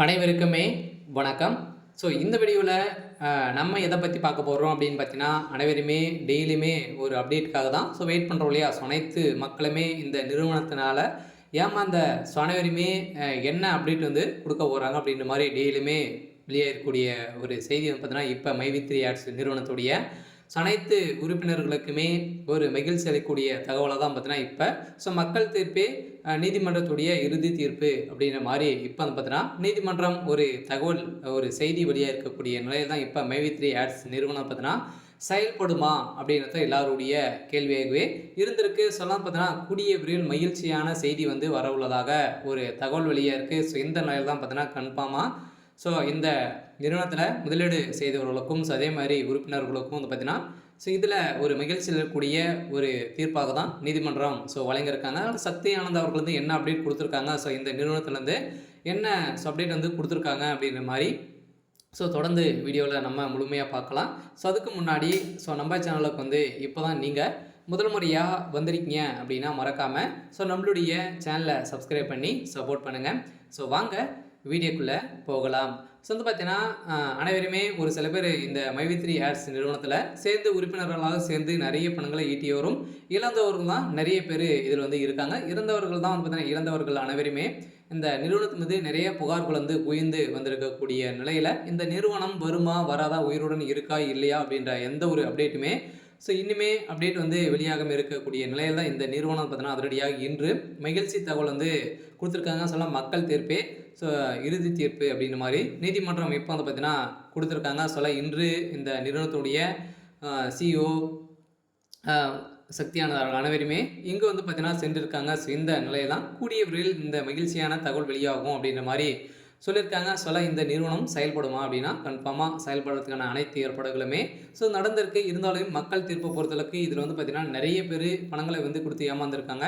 அனைவருக்குமே வணக்கம். ஸோ இந்த வீடியோவில் நம்ம எதை பற்றி பார்க்க போகிறோம் அப்படின்னு பார்த்தீங்கன்னா, அனைவருமே டெய்லியுமே ஒரு அப்டேட்டுக்காக தான் வெயிட் பண்ணுறோம் இல்லையா? அனைத்து மக்களுமே இந்த நிறுவனத்தினால ஏமாந்த அனைவருமே என்ன அப்டேட் கொடுக்க போகிறாங்க அப்படின்ற மாதிரி டெய்லியுமே வெளியேறக்கூடிய ஒரு செய்தி பார்த்தீங்கன்னா, இப்போ மைவி3 ஆட்ஸ் நிறுவனத்துடைய அனைத்து உறுப்பினர்களுக்குமே ஒரு மகிழ்ச்சி அளிக்கக்கூடிய தகவலாக தான் பார்த்தீங்கன்னா இப்போ மக்கள் தீர்ப்பே நீதிமன்றத்துடைய இறுதி தீர்ப்பு அப்படின்ற மாதிரி இப்போ பார்த்தீங்கன்னா நீதிமன்றம் ஒரு தகவல் ஒரு செய்தி வழியாக இருக்கக்கூடிய நிலையில் தான் இப்போ மைவி3 ஆட்ஸ் நிறுவனம் பார்த்தீங்கன்னா செயல்படுமா அப்படின்றத எல்லாருடைய கேள்வியாகவே இருந்திருக்கு. சொல்லலாம் பார்த்தீங்கன்னா கூடிய விரைவில் மகிழ்ச்சியான செய்தி வர உள்ளதாக ஒரு தகவல் வழியாக இருக்குது. இந்த நிலையில் தான் பார்த்தீங்கன்னா கன்ஃபார்மாக இந்த நிறுவனத்தில் முதலீடு செய்தவர்களுக்கும் அதே மாதிரி உறுப்பினர்களுக்கும் பார்த்தீங்கன்னா இதில் ஒரு மகிழ்ச்சியில் இருக்கக்கூடிய ஒரு தீர்ப்பாக தான் நீதிமன்றம் வழங்கியிருக்காங்க. சக்தி ஆனந்த் அவர்கள் என்ன அப்டேட் கொடுத்துருக்காங்க, இந்த நிறுவனத்துலேருந்து என்ன அப்டேட் கொடுத்துருக்காங்க அப்படின்ற மாதிரி தொடர்ந்து வீடியோவில் நம்ம முழுமையாக பார்க்கலாம். அதுக்கு முன்னாடி நம்ம சேனலுக்கு இப்போ தான் நீங்கள் முதல் முறையாக வந்திருக்கீங்க அப்படின்னா மறக்காமல் நம்மளுடைய சேனலை சப்ஸ்கிரைப் பண்ணி சப்போர்ட் பண்ணுங்கள். வாங்க வீடியோக்குள்ளே போகலாம். பார்த்தீங்கன்னா அனைவருமே ஒரு சில பேர் இந்த மைவி3 ஆட்ஸ் நிறுவனத்தில் சேர்ந்து உறுப்பினர்களாக சேர்ந்து நிறைய பணங்களை ஈட்டியவரும் இழந்தவர்கள் தான் நிறைய பேர் இதில் இருக்காங்க. இறந்தவர்கள் தான் பார்த்தீங்கன்னா இழந்தவர்கள் அனைவருமே இந்த நிறுவனத்து மீது நிறைய புகார்கள் குவிந்து வந்திருக்கக்கூடிய நிலையில் இந்த நிறுவனம் வருமா வராதா, உயிருடன் இருக்கா இல்லையா அப்படின்ற எந்த ஒரு அப்டேட்டுமே இன்னுமே அப்டேட் வெளியாகாமல் இருக்கக்கூடிய நிலையில் தான் இந்த நிறுவனம் பார்த்தீங்கன்னா அதிரடியாக இன்று மகிழ்ச்சி தகவல் கொடுத்துருக்காங்க. மக்கள் தீர்ப்பே இறுதி தீர்ப்பு அப்படின்ற மாதிரி நீதிமன்றம் இப்போ பார்த்தீங்கன்னா கொடுத்துருக்காங்க. இன்று இந்த நிறுவனத்துடைய சிஇஓ சக்தியானவர்கள் அனைவருமே இங்கே பார்த்தீங்கன்னா சென்றிருக்காங்க. இந்த நிலையை தான் கூடிய விரைவில் இந்த மகிழ்ச்சியான தகவல் வெளியாகும் அப்படின்ற மாதிரி சொல்லியிருக்காங்க. இந்த நிறுவனம் செயல்படுமா அப்படின்னா கன்ஃபார்மாக செயல்படுறதுக்கான அனைத்து ஏற்பாடுகளுமே நடந்திருக்கு. இருந்தாலும் மக்கள் தீர்ப்பை பொறுத்தளவுக்கு இதில் பார்த்தீங்கன்னா நிறைய பேர் பணங்களை கொடுத்து ஏமாந்துருக்காங்க.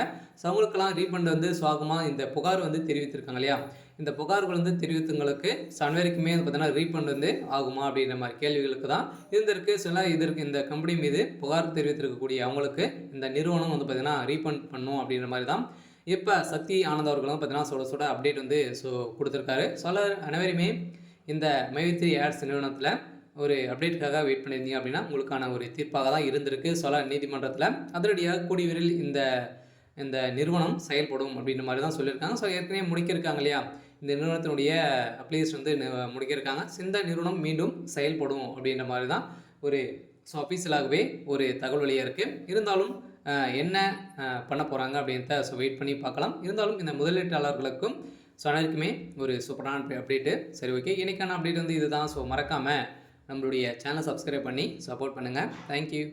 அவங்களுக்கெல்லாம் ரீஃபண்ட் சுவாகமாக இந்த புகார் தெரிவித்திருக்காங்க இல்லையா? இந்த புகார்கள் தெரிவித்தவங்களுக்கு அனைவருக்குமே பார்த்தீங்கன்னா ரீஃபண்ட் ஆகுமா அப்படின்ற மாதிரி கேள்விகளுக்கு தான் இருந்திருக்கு. இதற்கு இந்த கம்பெனி மீது புகார் தெரிவித்திருக்கக்கூடிய அவங்களுக்கு இந்த நிறுவனம் பார்த்தீங்கன்னா ரீஃபண்ட் பண்ணும் அப்படின்ற மாதிரி தான் இப்போ சக்தி ஆனந்த் அவர்களும் பார்த்தீங்கன்னா சுட அப்டேட் கொடுத்துருக்காரு. அனைவருமே இந்த மைவி3 ஆட்ஸ் நிறுவனத்தில் ஒரு அப்டேட்டுக்காக வெயிட் பண்ணியிருந்தீங்க அப்படின்னா உங்களுக்கான ஒரு தீர்ப்பாக தான் இருந்திருக்கு. நீதிமன்றத்தில் அதிரடியாக கூடிய விரைவில் இந்த நிறுவனம் செயல்படும் அப்படின்ற மாதிரி தான் சொல்லியிருக்காங்க. ஏற்கனவே முடிக்கிருக்காங்க இல்லையா? இந்த நிறுவனத்தினுடைய அப்ளிகேஷன் முடிக்கிருக்காங்க. இந்த நிறுவனம் மீண்டும் செயல்படும் அப்படின்ற மாதிரி தான் ஒரு அஃபீஷியலாகவே ஒரு தகவல் வழியாக இருக்குது. இருந்தாலும் என்ன பண்ண போகிறாங்க அப்படின்றத வெயிட் பண்ணி பார்க்கலாம். இருந்தாலும் இந்த முதலீட்டாளர்களுக்கும் அனைவருக்குமே ஒரு சூப்பரான அப்டேட்டு. சரி, ஓகே, இன்றைக்கான அப்டேட் இதுதான். மறக்காமல் நம்மளுடைய சேனலை சப்ஸ்கிரைப் பண்ணி சப்போர்ட் பண்ணுங்கள். தேங்க்யூ.